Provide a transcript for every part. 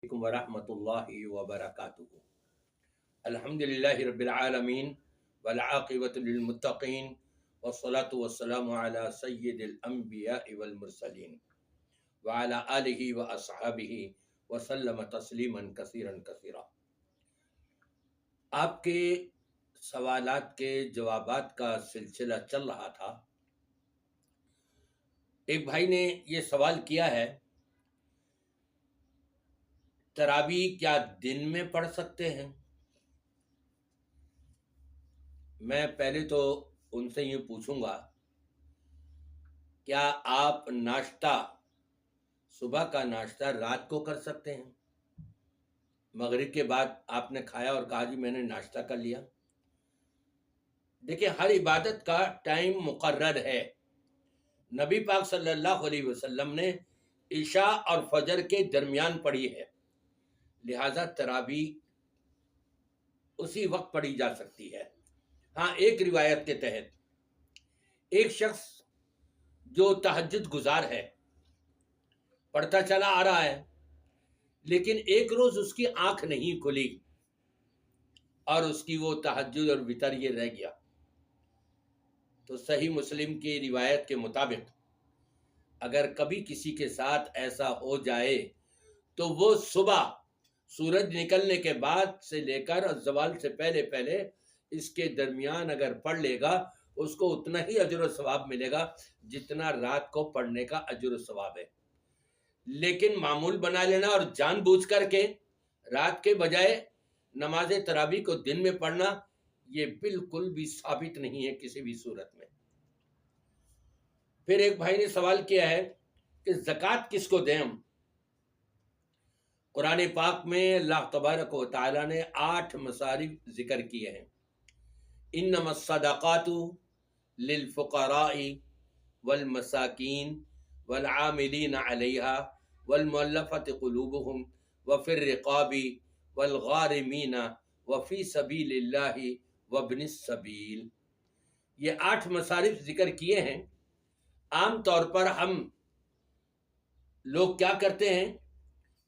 علیکم ورحمۃ اللہ وبرکاتہ۔ الحمدللہ رب العالمین والعاقبۃ للمتقین والصلاة والسلام علی سید الانبیاء والمرسلین وعلی آلہ واصحابہ وسلم تسلیما کثیرا کثیرا۔ آپ کے سوالات کے جوابات کا سلسلہ چل رہا تھا۔ ایک بھائی نے یہ سوال کیا ہے، تراویح کیا دن میں پڑھ سکتے ہیں؟ میں پہلے تو ان سے یہ پوچھوں گا، کیا آپ ناشتہ صبح کا ناشتہ رات کو کر سکتے ہیں؟ مغرب کے بعد آپ نے کھایا اور کہا جی میں نے ناشتہ کر لیا۔ دیکھیں، ہر عبادت کا ٹائم مقرر ہے۔ نبی پاک صلی اللہ علیہ وسلم نے عشاء اور فجر کے درمیان پڑھی ہے، لہذا تراویح اسی وقت پڑھی جا سکتی ہے۔ ہاں، ایک روایت کے تحت ایک شخص جو تہجد گزار ہے، پڑھتا چلا آ رہا ہے، لیکن ایک روز اس کی آنکھ نہیں کھلی اور اس کی وہ تہجد اور وتر یہ رہ گیا، تو صحیح مسلم کی روایت کے مطابق اگر کبھی کسی کے ساتھ ایسا ہو جائے تو وہ صبح سورج نکلنے کے بعد سے لے کر زوال سے پہلے پہلے اس کے درمیان اگر پڑھ لے گا، اس کو اتنا ہی اجر و ثواب ملے گا جتنا رات کو پڑھنے کا اجر و ثواب ہے۔ لیکن معمول بنا لینا اور جان بوجھ کر کے رات کے بجائے نماز تراویح کو دن میں پڑھنا، یہ بالکل بھی ثابت نہیں ہے کسی بھی صورت میں۔ پھر ایک بھائی نے سوال کیا ہے کہ زکوٰۃ کس کو دیں ہم؟ قرآن پاک میں اللہ تبارک و تعالیٰ نے 8 مصارف ذکر کیے ہیں۔ انما الصدقات للفقراء والمساکین والعاملین علیہا والمؤلفۃ قلوبہم وفی الرقاب والغارمین وفی سبیل اللہ وابن السبیل۔ یہ 8 مصارف ذکر کیے ہیں۔ عام طور پر ہم لوگ کیا کرتے ہیں،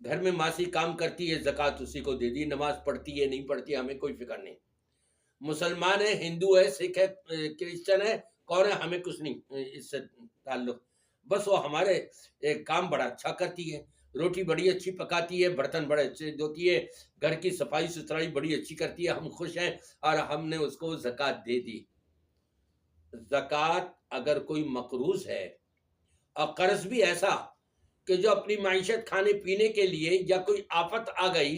گھر میں ماسی کام کرتی ہے، زکوٰۃ اسی کو دے دی، نماز پڑھتی ہے نہیں پڑھتی ہمیں کوئی فکر نہیں، مسلمان ہے، ہندو ہے، سکھ ہے، کرسچن ہے، کون ہے، ہمیں کچھ نہیں اس سے تعلق، بس وہ ہمارے ایک کام بڑا اچھا کرتی ہے، روٹی بڑی اچھی پکاتی ہے، برتن بڑے اچھے دھوتی ہے، گھر کی صفائی ستھرائی بڑی اچھی کرتی ہے، ہم خوش ہیں اور ہم نے اس کو زکوٰۃ دے دی۔ زکوٰۃ اگر کوئی مقروض ہے اور قرض بھی ایسا کہ جو اپنی معیشت کھانے پینے کے لیے یا کوئی آفت آ گئی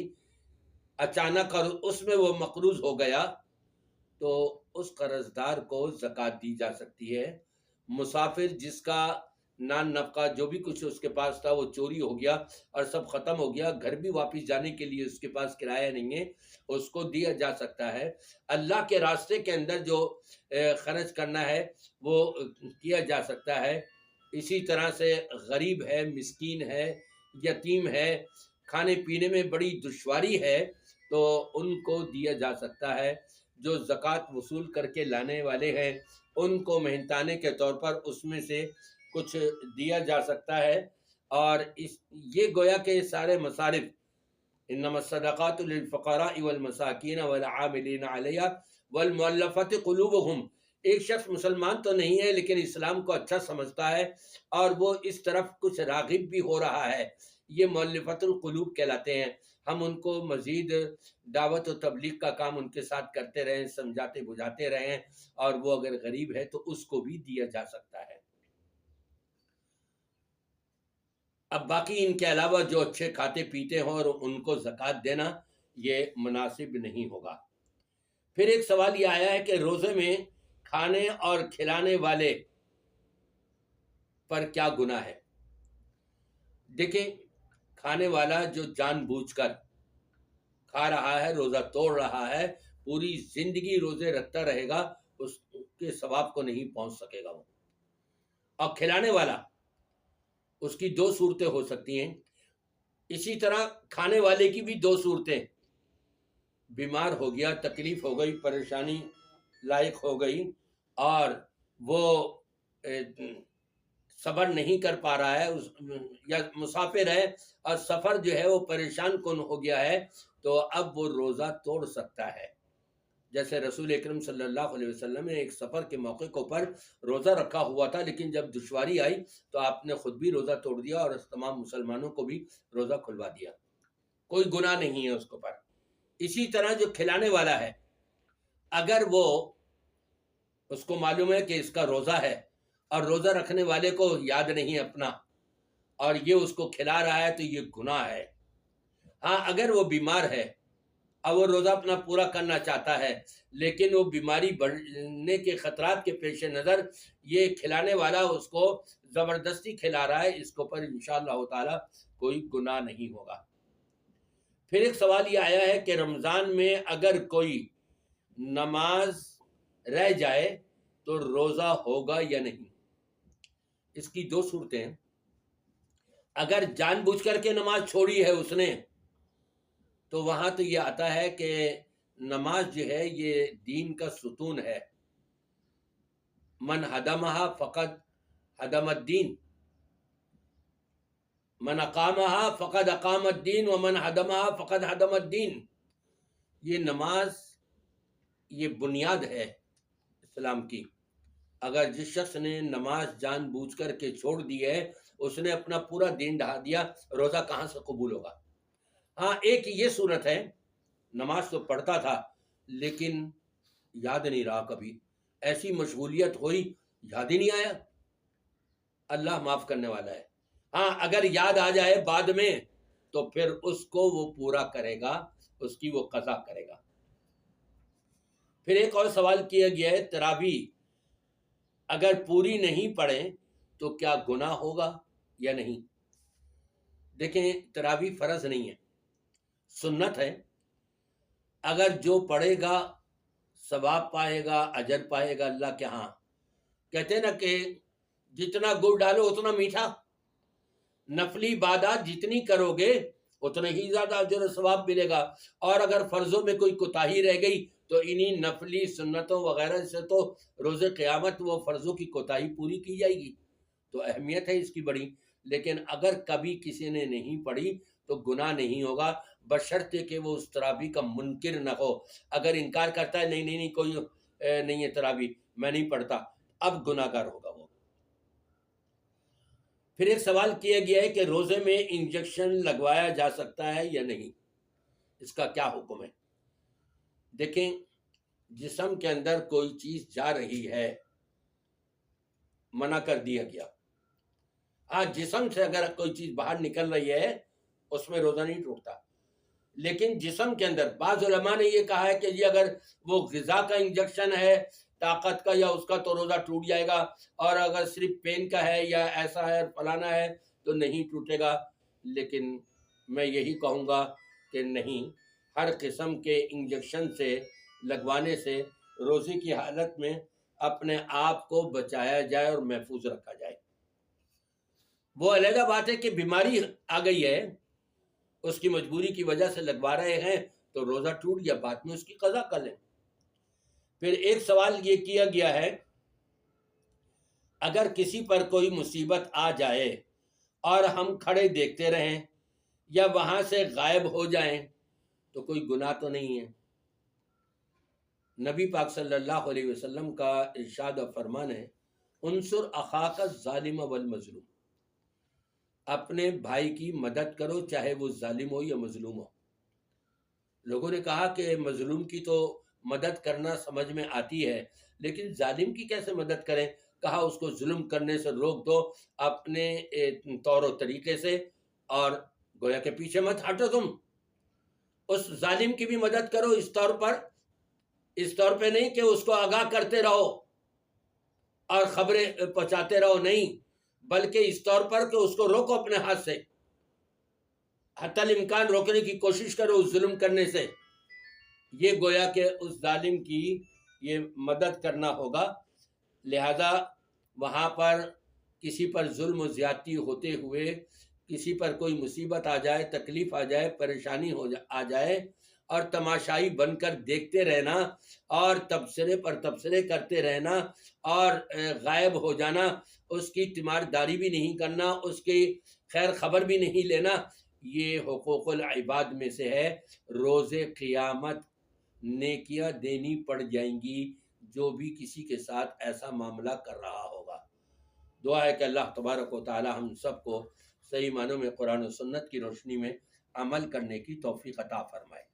اچانک اور اس میں وہ مقروض ہو گیا، تو اس قرض دار کو زکوٰۃ دی جا سکتی ہے۔ مسافر جس کا نان نفقہ جو بھی کچھ اس کے پاس تھا وہ چوری ہو گیا اور سب ختم ہو گیا، گھر بھی واپس جانے کے لیے اس کے پاس کرایہ نہیں ہے، اس کو دیا جا سکتا ہے۔ اللہ کے راستے کے اندر جو خرچ کرنا ہے وہ کیا جا سکتا ہے۔ اسی طرح سے غریب ہے، مسکین ہے، یتیم ہے، کھانے پینے میں بڑی دشواری ہے، تو ان کو دیا جا سکتا ہے۔ جو زکوٰۃ وصول کر کے لانے والے ہیں ان کو محنتانے کے طور پر اس میں سے کچھ دیا جا سکتا ہے۔ اور یہ گویا کہ سارے مصارف انما الصدقات للفقراء والمساکین والعاملین علیہا والمؤلفۃ قلوبہم، ایک شخص مسلمان تو نہیں ہے لیکن اسلام کو اچھا سمجھتا ہے اور وہ اس طرف کچھ راغب بھی ہو رہا ہے، یہ مؤلفۃ القلوب کہلاتے ہیں۔ ہم ان کو مزید دعوت و تبلیغ کا کام ان کے ساتھ کرتے رہیں، سمجھاتے بجھاتے رہیں، اور وہ اگر غریب ہے تو اس کو بھی دیا جا سکتا ہے۔ اب باقی ان کے علاوہ جو اچھے کھاتے پیتے ہوں اور ان کو زکوٰۃ دینا یہ مناسب نہیں ہوگا۔ پھر ایک سوال یہ آیا ہے کہ روزے میں کھانے اور کھلانے والے پر کیا گناہ ہے؟ دیکھیں، کھانے والا جو جان بوجھ کر کھا رہا ہے، روزہ توڑ رہا ہے، پوری زندگی روزے رکھتا رہے گا، اس کے ثواب کو نہیں پہنچ سکے گا وہ۔ اور کھلانے والا، اس کی 2 صورتیں ہو سکتی ہیں۔ اسی طرح کھانے والے کی بھی 2 صورتیں، بیمار ہو گیا، تکلیف ہو گئی، پریشانی لائق ہو گئی اور وہ صبر نہیں کر پا رہا ہے یا مسافر ہے اور سفر جو ہے وہ پریشان کن ہو گیا ہے، تو اب وہ روزہ توڑ سکتا ہے۔ جیسے رسول اکرم صلی اللہ علیہ وسلم نے ایک سفر کے موقع کو پر روزہ رکھا ہوا تھا، لیکن جب دشواری آئی تو آپ نے خود بھی روزہ توڑ دیا اور تمام مسلمانوں کو بھی روزہ کھلوا دیا، کوئی گناہ نہیں ہے اس کو پر۔ اسی طرح جو کھلانے والا ہے، اگر وہ اس کو معلوم ہے کہ اس کا روزہ ہے اور روزہ رکھنے والے کو یاد نہیں اپنا اور یہ اس کو کھلا رہا ہے تو یہ گناہ ہے۔ ہاں اگر وہ بیمار ہے اور وہ روزہ اپنا پورا کرنا چاہتا ہے، لیکن وہ بیماری بڑھنے کے خطرات کے پیش نظر یہ کھلانے والا اس کو زبردستی کھلا رہا ہے، اس کو پر انشاءاللہ تعالی کوئی گناہ نہیں ہوگا۔ پھر ایک سوال یہ آیا ہے کہ رمضان میں اگر کوئی نماز رہ جائے تو روزہ ہوگا یا نہیں؟ اس کی دو صورتیں ہیں۔ اگر جان بوجھ کر کے نماز چھوڑی ہے اس نے تو وہاں تو یہ آتا ہے کہ نماز جو ہے یہ دین کا ستون ہے، من ہدمہا فقد ہدم الدین، من اقامہا فقد اقام الدین ومن ہدمہا فقد ہدم الدین۔ یہ نماز یہ بنیاد ہے اسلام کی۔ اگر جس شخص نے نماز جان بوجھ کر کے چھوڑ دی ہے اس نے اپنا پورا دین ڈھا دیا، روزہ کہاں سے قبول ہوگا؟ ہاں ایک یہ صورت ہے، نماز تو پڑھتا تھا لیکن یاد نہیں رہا، کبھی ایسی مشغولیت ہوئی یاد ہی نہیں آیا، اللہ معاف کرنے والا ہے۔ ہاں اگر یاد آ جائے بعد میں تو پھر اس کو وہ پورا کرے گا، اس کی وہ قضا کرے گا۔ پھر ایک اور سوال کیا گیا ہے، تراویح اگر پوری نہیں پڑھیں تو کیا گناہ ہوگا یا نہیں؟ دیکھیں تراویح فرض نہیں ہے، سنت ہے، اگر جو پڑھے گا ثواب پائے گا، اجر پائے گا اللہ کے ہاں۔ کہتے ہیں نا کہ جتنا گڑ ڈالو اتنا میٹھا، نفلی عبادات جتنی کرو گے اتنا ہی زیادہ اجر و ثواب ملے گا۔ اور اگر فرضوں میں کوئی کوتاہی رہ گئی تو انہی نفلی سنتوں وغیرہ سے تو روز قیامت وہ فرضوں کی کوتاہی پوری کی جائے گی، تو اہمیت ہے اس کی بڑی۔ لیکن اگر کبھی کسی نے نہیں پڑھی تو گناہ نہیں ہوگا، بشرطے کہ وہ اس تراویح کا منکر نہ ہو۔ اگر انکار کرتا ہے نہیں کوئی نہیں ہے تراویح، میں نہیں پڑھتا، اب گناہ گار ہوگا وہ۔ پھر ایک سوال کیا گیا ہے کہ روزے میں انجیکشن لگوایا جا سکتا ہے یا نہیں، اس کا کیا حکم ہے؟ دیکھیں جسم کے اندر کوئی چیز جا رہی ہے منع کر دیا گیا، ہاں جسم سے اگر کوئی چیز باہر نکل رہی ہے اس میں روزہ نہیں ٹوٹتا، لیکن جسم کے اندر بعض علماء نے یہ کہا ہے کہ یہ اگر وہ غذا کا انجیکشن ہے طاقت کا یا اس کا تو روزہ ٹوٹ جائے گا، اور اگر صرف پین کا ہے یا ایسا ہے فلانا ہے تو نہیں ٹوٹے گا۔ لیکن میں یہی کہوں گا کہ نہیں، ہر قسم کے انجیکشن سے لگوانے سے روزے کی حالت میں اپنے آپ کو بچایا جائے اور محفوظ رکھا جائے۔ وہ علیحدہ بات ہے کہ بیماری آ گئی ہے، اس کی مجبوری کی وجہ سے لگوا رہے ہیں تو روزہ ٹوٹ گیا، بعد میں اس کی قضا کر لیں۔ پھر ایک سوال یہ کیا گیا ہے، اگر کسی پر کوئی مصیبت آ جائے اور ہم کھڑے دیکھتے رہیں یا وہاں سے غائب ہو جائیں تو کوئی گناہ تو نہیں ہے؟ نبی پاک صلی اللہ علیہ وسلم کا ارشاد و فرمان ہے، انصر اخاک الظالم والمظلوم، اپنے بھائی کی مدد کرو چاہے وہ ظالم ہو یا مظلوم ہو۔ لوگوں نے کہا کہ مظلوم کی تو مدد کرنا سمجھ میں آتی ہے لیکن ظالم کی کیسے مدد کریں؟ کہا اس کو ظلم کرنے سے روک دو اپنے طور و طریقے سے، اور گویا کہ پیچھے مت ہٹو، تم اس ظالم کی بھی مدد کرو، اس طور پہ نہیں کہ اس کو آگاہ کرتے رہو اور خبریں پہنچاتے رہو، نہیں، بلکہ اس طور پر کہ اس کو روکو اپنے ہاتھ سے، حتی الامکان روکنے کی کوشش کرو اس ظلم کرنے سے۔ یہ گویا کہ اس ظالم کی یہ مدد کرنا ہوگا۔ لہذا وہاں پر کسی پر ظلم و زیادتی ہوتے ہوئے کسی پر کوئی مصیبت آ جائے، تکلیف آ جائے، پریشانی آ جائے، اور تماشائی بن کر دیکھتے رہنا اور تبصرے پر تبصرے کرتے رہنا اور غائب ہو جانا، اس کی تیمارداری بھی نہیں کرنا، اس کی خیر خبر بھی نہیں لینا، یہ حقوق العباد میں سے ہے۔ روز قیامت نیکیاں دینی پڑ جائیں گی جو بھی کسی کے ساتھ ایسا معاملہ کر رہا ہوگا۔ دعا ہے کہ اللہ تبارک و تعالی ہم سب کو صحیح معنوں میں قرآن و سنت کی روشنی میں عمل کرنے کی توفیق عطا فرمائے۔